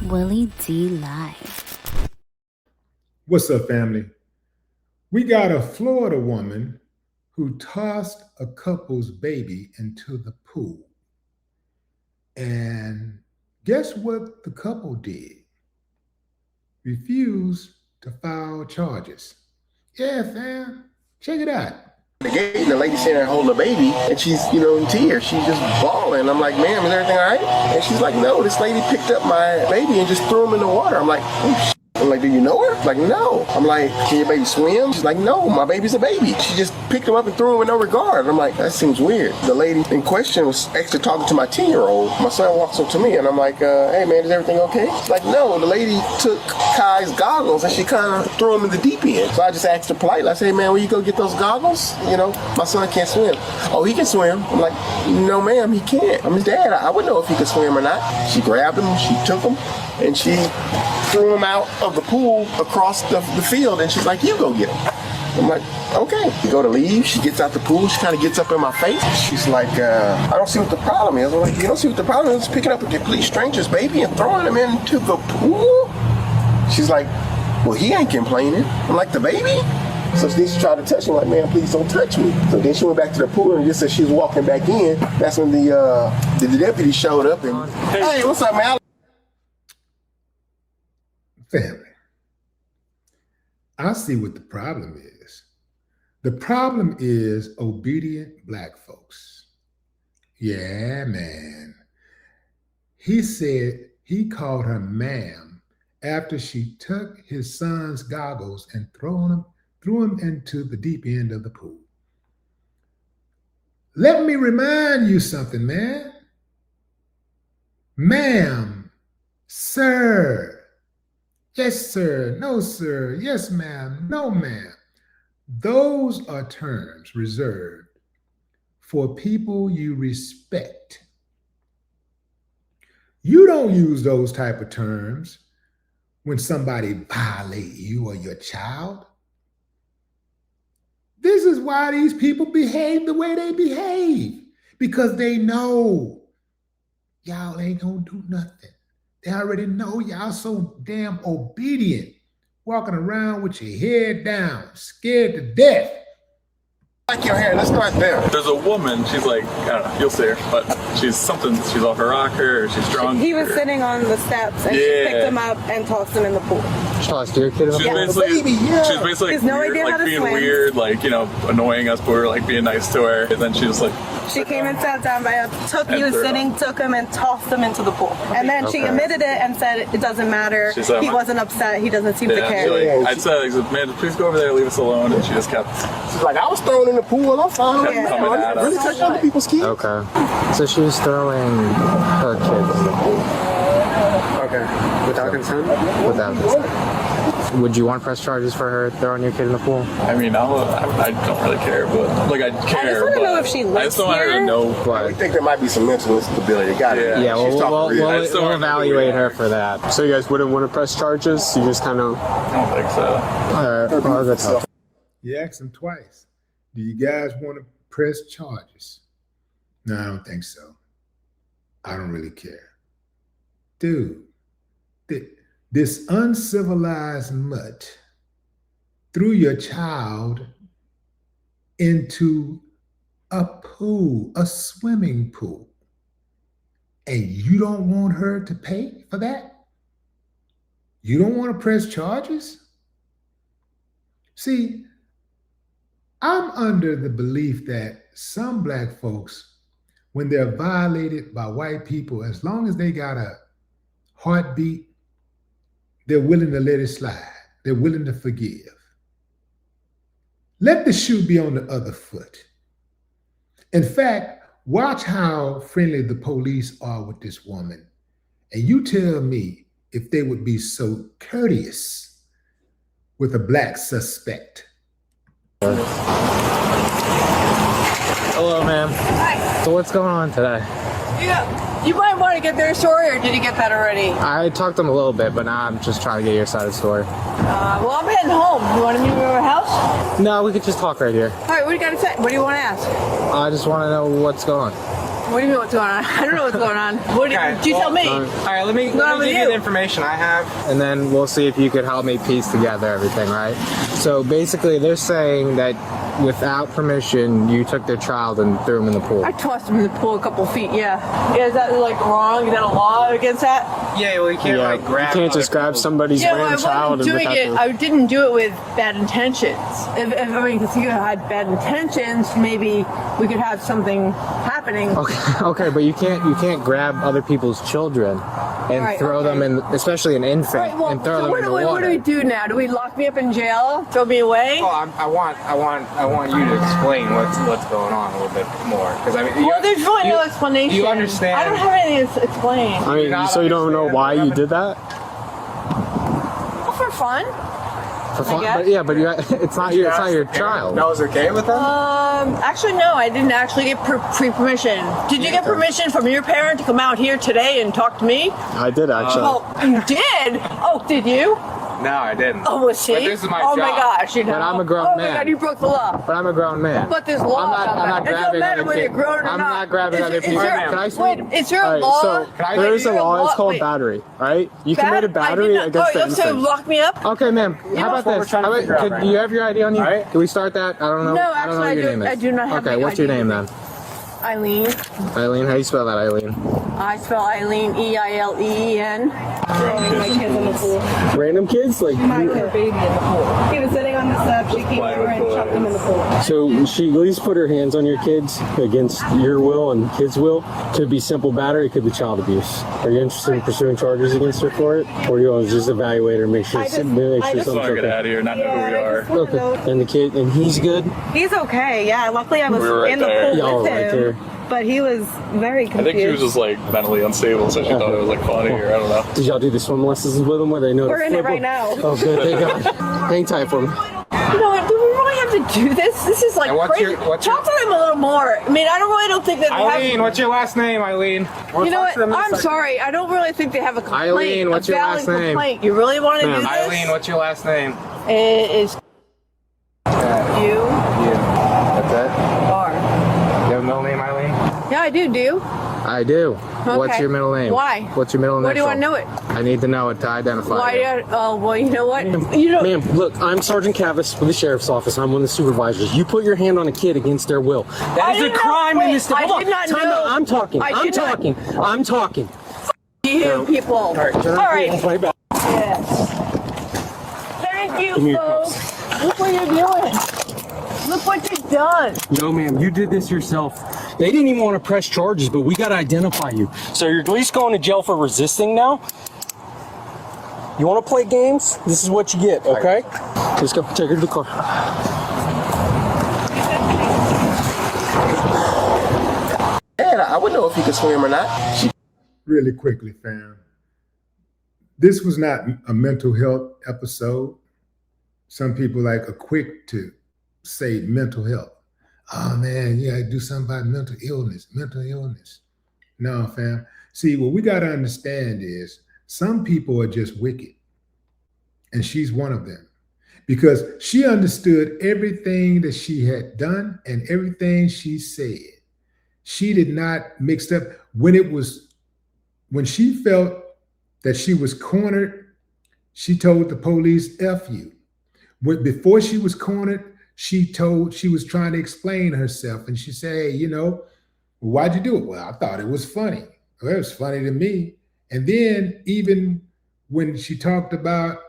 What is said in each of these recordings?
Willie D Live. What's up, family? We got a Florida woman who tossed a couple's baby into the pool. And guess what the couple did? Refused to file charges. Yeah, fam. Check it out. The gate, and the lady sitting there holding the baby, and she's, in tears. She's just bawling. I'm like, ma'am, is everything all right? And she's like, no, this lady picked up my baby and just threw him in the water. I'm like, oh, shit. I'm like, do you know her? Like, no. I'm like, can your baby swim? She's like, no, my baby's a baby. She just picked him up and threw him with no regard. I'm like, that seems weird. The lady in question was actually talking to my 10-year-old. My son walks up to me, and I'm like, hey, man, is everything okay? She's like, no, the lady took Kai's goggles, and she kind of threw him in the deep end. So I just asked her politely. I said, hey, man, where you go get those goggles? My son can't swim. Oh, he can swim. I'm like, no, ma'am, he can't. I'm his dad. I wouldn't know if he could swim or not. She grabbed him, she took him, and she threw him out of the pool across the field, and she's like, you go get him. I'm like, okay. We go to leave, she gets out the pool, she kind of gets up in my face. She's like, I don't see what the problem is. I'm like, you don't see what the problem is? Picking up a complete stranger's baby and throwing him into the pool? She's like, well, he ain't complaining. I'm like, the baby? So then she tried to touch me, like, man, please don't touch me. So then she went back to the pool, and just as she was walking back in, that's when the deputy showed up and, hey, what's up, man? Family, I see what the problem is. The problem is obedient Black folks. Yeah, man. He said he called her ma'am after she took his son's goggles and threw him into the deep end of the pool. Let me remind you something, man. Ma'am, sir. Yes, sir. No, sir. Yes, ma'am. No, ma'am. Those are terms reserved for people you respect. You don't use those type of terms when somebody violates you or your child. This is why these people behave the way they behave, because they know y'all ain't gonna do nothing. They already know y'all so damn obedient, walking around with your head down, scared to death. Like your hair, let's start there. There's a woman, she's like, I don't know, you'll see her, but she's off her rocker, or she's drunk. He was sitting on the steps, and she picked him up and tossed him in the pool. Tossed your kid in the pool? She's basically He has no idea how to being swim. weird, annoying us, but we were being nice to her. And then she was like, She came and sat down by him, took him and tossed him into the pool. And then she admitted it and said it doesn't matter. He wasn't upset. He doesn't seem to care. I said, man, please go over there, leave us alone. And she just kept. She's like, I was thrown in the pool, I'm fine. Coming at us. Really touch other people's kids? Okay. So she was throwing her kids in the pool. Okay. Without consent? Without consent. Would you want to press charges for her throwing your kid in the pool? I mean, I don't really care, but I care. I just want to know if she lives I just don't want her to here. know. I think there might be some mental instability. Yeah, we'll evaluate her for that. So you guys wouldn't want to press charges? You just kind of... I don't think so. All right. Well, that's all. You asked him twice. Do you guys want to press charges? No, I don't think so. I don't really care. Dude, this uncivilized mutt threw your child into a pool, a swimming pool, and you don't want her to pay for that? You don't want to press charges? See, I'm under the belief that some Black folks, when they're violated by white people, as long as they got a heartbeat, they're willing to let it slide. They're willing to forgive. Let the shoe be on the other foot. In fact, watch how friendly the police are with this woman, and you tell me if they would be so courteous with a Black suspect. Hello, ma'am. Hi. So what's going on today? Yeah. You might want to get their story, or did you get that already? I talked to them a little bit, but now I'm just trying to get your side of the story. Well, I'm heading home. You want to meet me at our house? No, we could just talk right here. All right, what do you got to say? What do you want to ask? I just want to know what's going on. What do you mean what's going on? I don't know what's going on. What do you tell me? All right, let me give you the information I have, and then we'll see if you could help me piece together everything, right? So basically, they're saying that without permission, you took their child and threw him in the pool. I tossed him in the pool a couple feet, yeah. Is that like wrong? Is that a law against that? Yeah, well, you can't like grab. You can't just grab somebody's random child and doing it. I didn't do it with bad intentions. If I mean, because you had bad intentions, maybe we could have something happening. Okay, but you can't grab other people's children and throw them in, especially an infant, and throw them in the water. What do we do now? Do we lock me up in jail? Throw me away? Well, I want you to explain what's going on a little bit more, because I mean. Well, there's really no explanation. You understand? I don't have anything to explain. I mean, so you don't know why you did that? Well, for fun. For fun, but it's not your child. That was okay with them? Actually, no, I didn't actually get pre-permission. Did you get permission from your parent to come out here today and talk to me? I did, actually. Oh, you did? Oh, did you? No, I didn't. Oh, was he? But this is my job. job. My gosh, you know. But I'm a grown man. Oh my God, you broke the law. But I'm a grown man. But there's law. I'm not it doesn't matter whether you're grown or not. I'm not grabbing other people. Can I wait, is there a law? So there is a law. It's called battery, right? You committed battery against the So infant. lock me up? Okay, ma'am. How about this? Do you have your ID on you? Right. Can we start that? I don't know. No, I don't know actually, what your name is. I do not have Okay, my what's your ID. name then? Eileen. Eileen, how do you spell that, Eileen? I spell Eileen Eileen. Throwing my kids in the pool. Random kids? Like, My kid, baby in the pool. He was sitting on the step. She came over and chucked him in the pool. So she at least put her hands on your kids against your will and kids' will. Could be simple battery, it could be child abuse. Are you interested in pursuing charges against her for it? Or do you want to just evaluate her and make sure I just want to get out of here, not know who we are. Okay. And the kid, and he's good? He's okay, yeah. Luckily I was right in the there. pool Y'all with right him. there. But he was very confused. I think she was just like mentally unstable, so she thought it was like funny, or I don't know. Did y'all do the swim lessons with them where they know We're to in it flip right them? now. Oh, good. Thank God. Hang tight for me. You know what? Do we really have to do this? This is like crazy. Talk to them a little more. I mean, I don't think that they Eileen, what's your last name, Eileen? You know what? I'm sorry. I don't really think they have a complaint. Eileen, what's your last name? Complaint. You really want to do this? Eileen, what's your last name? It is you. That's it? Are. You have a middle name, Eileen? Yeah, I do. Do you? I do. What's Okay. your middle name? Why? What's your middle name? Why do you want to know it? I need to know it to identify you. Well, you know what? You know. Ma'am, look, I'm Sergeant Cavis with the Sheriff's Office. I'm one of the supervisors. You put your hand on a kid against their will. That is a crime in this state. Hold on. Time out. I'm talking. I'm talking. You people. All right. Right back. Yes. Thank you, Give me your folks. Look what you're doing. Look what you've done. No, ma'am, you did this yourself. They didn't even want to press charges, but we got to identify you. So you're at least going to jail for resisting now? You want to play games? This is what you get, okay? Let's go. Take her to the car. And I wouldn't know if he could swim or not. Really quickly, fam. This was not a mental health episode. Some people are quick to say mental health. Oh man, you gotta do something about mental illness. No, fam. See, what we gotta understand is some people are just wicked. And she's one of them. Because she understood everything that she had done and everything she said. She did not mix up. When she felt that she was cornered, she told the police, F you. Before she was cornered, she was trying to explain herself. And she said, hey, why'd you do it? Well, I thought it was funny. Well, it was funny to me. And then even when she talked about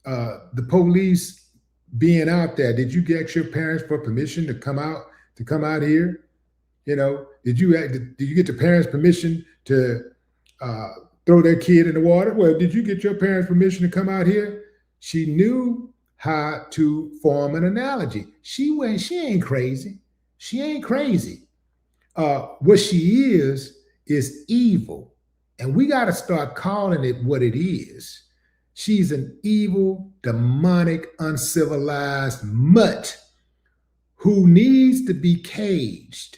the police being out there, did you get your parents for permission to come out here? Did you get the parents' permission to throw their kid in the water? Well, did you get your parents' permission to come out here? She knew how to form an analogy. She ain't crazy. She ain't crazy. What she is evil. And we got to start calling it what it is. She's an evil, demonic, uncivilized mutt who needs to be caged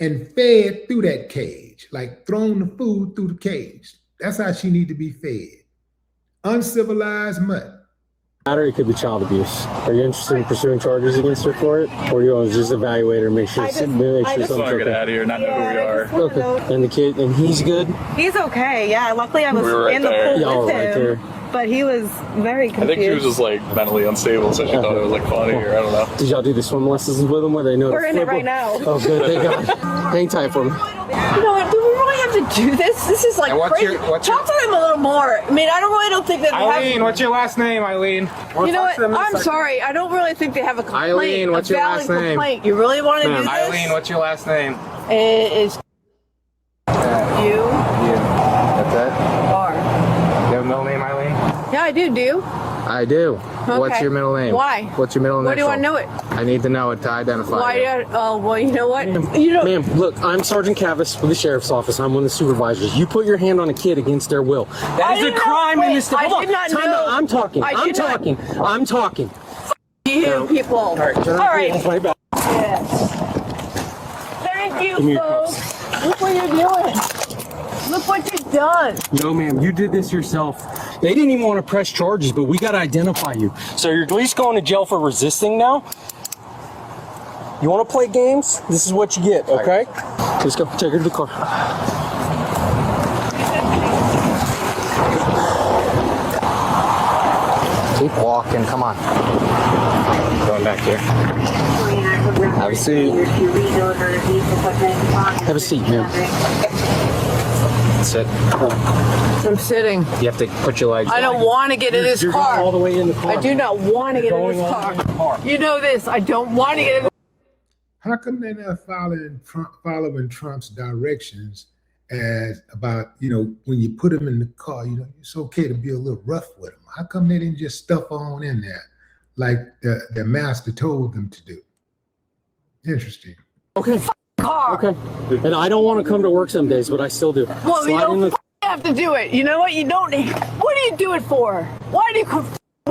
and fed through that cage, like thrown the food through the cage. That's how she needs to be fed. Uncivilized mutt. battery, it could be child abuse. Are you interested in pursuing charges against her for it? Or you want to just evaluate her and make sure something's Just want to get out of here, not know who we are. Okay. And the kid, and he's good? He's okay, yeah. Luckily I was right in the there. pool Y'all with right him. there. But he was very confused. I think she was just like mentally unstable, so she thought it was like funny, or I don't know. Did y'all do the swim lessons with them where they know? We're in it right now. Oh, good. Thank God. Hang tight for me. You know what? Do we really have to do this? This is like crazy. Talk to them a little more. I mean, I don't think that they Eileen, have. what's your last name, Eileen? You know what? I'm sorry. I don't really think they have a complaint. Eileen, what's your last name? Complaint. You really want to do this? Eileen, what's your last name? It's you. That's it? Are. You have a middle name, Eileen? Yeah, I do. Do you? I do. Okay. What's your middle name? Why? What's your middle name? Why do you want to know it? I need to know it to identify Why? you. Oh, well, you know what? You know. Ma'am, look, I'm Sergeant Cavis with the Sheriff's Office. I'm one of the supervisors. You put your hand on a kid against their will. That is a crime in this state. I did not know. I'm talking. I'm talking. You people. All right. Right back. Yes. Thank Give me you, your cuffs. folks. Look what you're doing. Look what you've done. No, ma'am, you did this yourself. They didn't even want to press charges, but we got to identify you. So you're at least going to jail for resisting now. You want to play games? This is what you get, okay? Let's go. Take her to the car. Keep walking, come on. Going back here. Have a seat. Have a seat, ma'am. Sit. I'm sitting. You have to put your legs. I don't want to get in this You're car. going all the way in the car. I do not want to get in Going this all the way in the car. car. You know this. I don't want to get in. How come they're not following Trump's directions as about, when you put them in the car, it's okay to be a little rough with them. How come they didn't just stuff on in there like the master told them to do? Interesting. Okay. Car. Okay. And I don't want to come to work some days, but I still do. Well, you Slide in don't the have to do it. You know what? You don't. What do you do it for? Why do you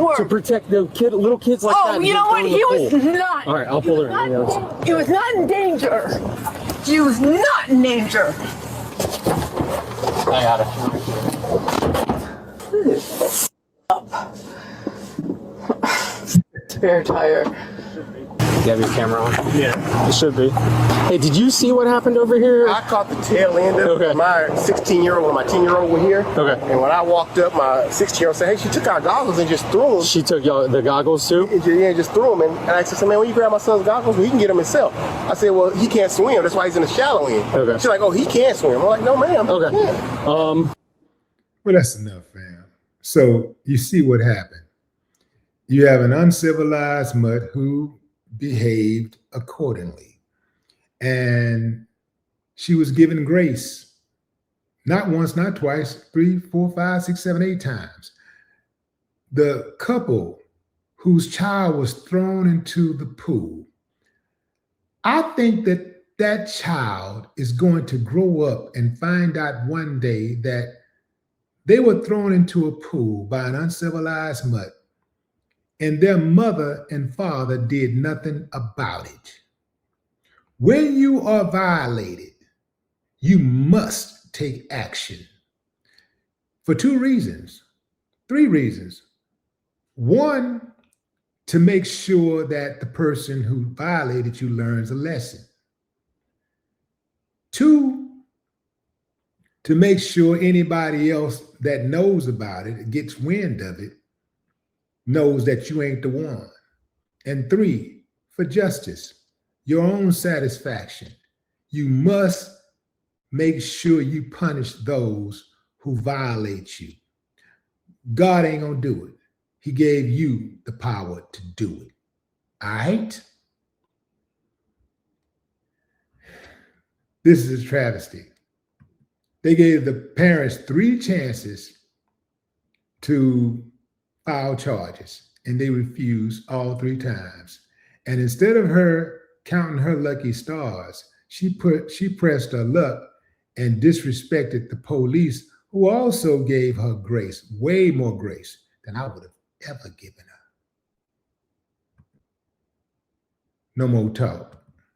work? to protect the little kids like that. Oh, you know what? He was not. All right, I'll pull her in. He was not in danger. He was not in danger. I got it. Spare tire. You have your camera on? Yeah, it should be. Hey, did you see what happened over here? I caught the tail end of it. My 16-year-old and my 10-year-old were here. Okay. And when I walked up, my 16-year-old said, "Hey, she took our goggles and just threw them." She took y'all the goggles too? Yeah, just threw them. And I said, "Man, when you grab my son's goggles, well, he can get them himself." I said, "Well, he can't swim. That's why he's in the shallow end." Okay. She's like, "Oh, he can't swim." I'm like, "No, ma'am." Okay. Well, that's enough, fam. So you see what happened. You have an uncivilized mutt who behaved accordingly. And she was given grace. Not once, not twice, 3, 4, 5, 6, 7, 8 times. The couple whose child was thrown into the pool, I think that that child is going to grow up and find out one day that they were thrown into a pool by an uncivilized mutt, and their mother and father did nothing about it. When you are violated, you must take action for 2 reasons, 3 reasons. 1, to make sure that the person who violated you learns a lesson. 2, to make sure anybody else that knows about it, gets wind of it, knows that you ain't the one. And 3, for justice, your own satisfaction. You must make sure you punish those who violate you. God ain't gonna do it. He gave you the power to do it. All right? This is a travesty. They gave the parents 3 chances to file charges, and they refused all 3 times. And instead of her counting her lucky stars, she pressed her luck and disrespected the police, who also gave her grace, way more grace than I would have ever given her. No more talk.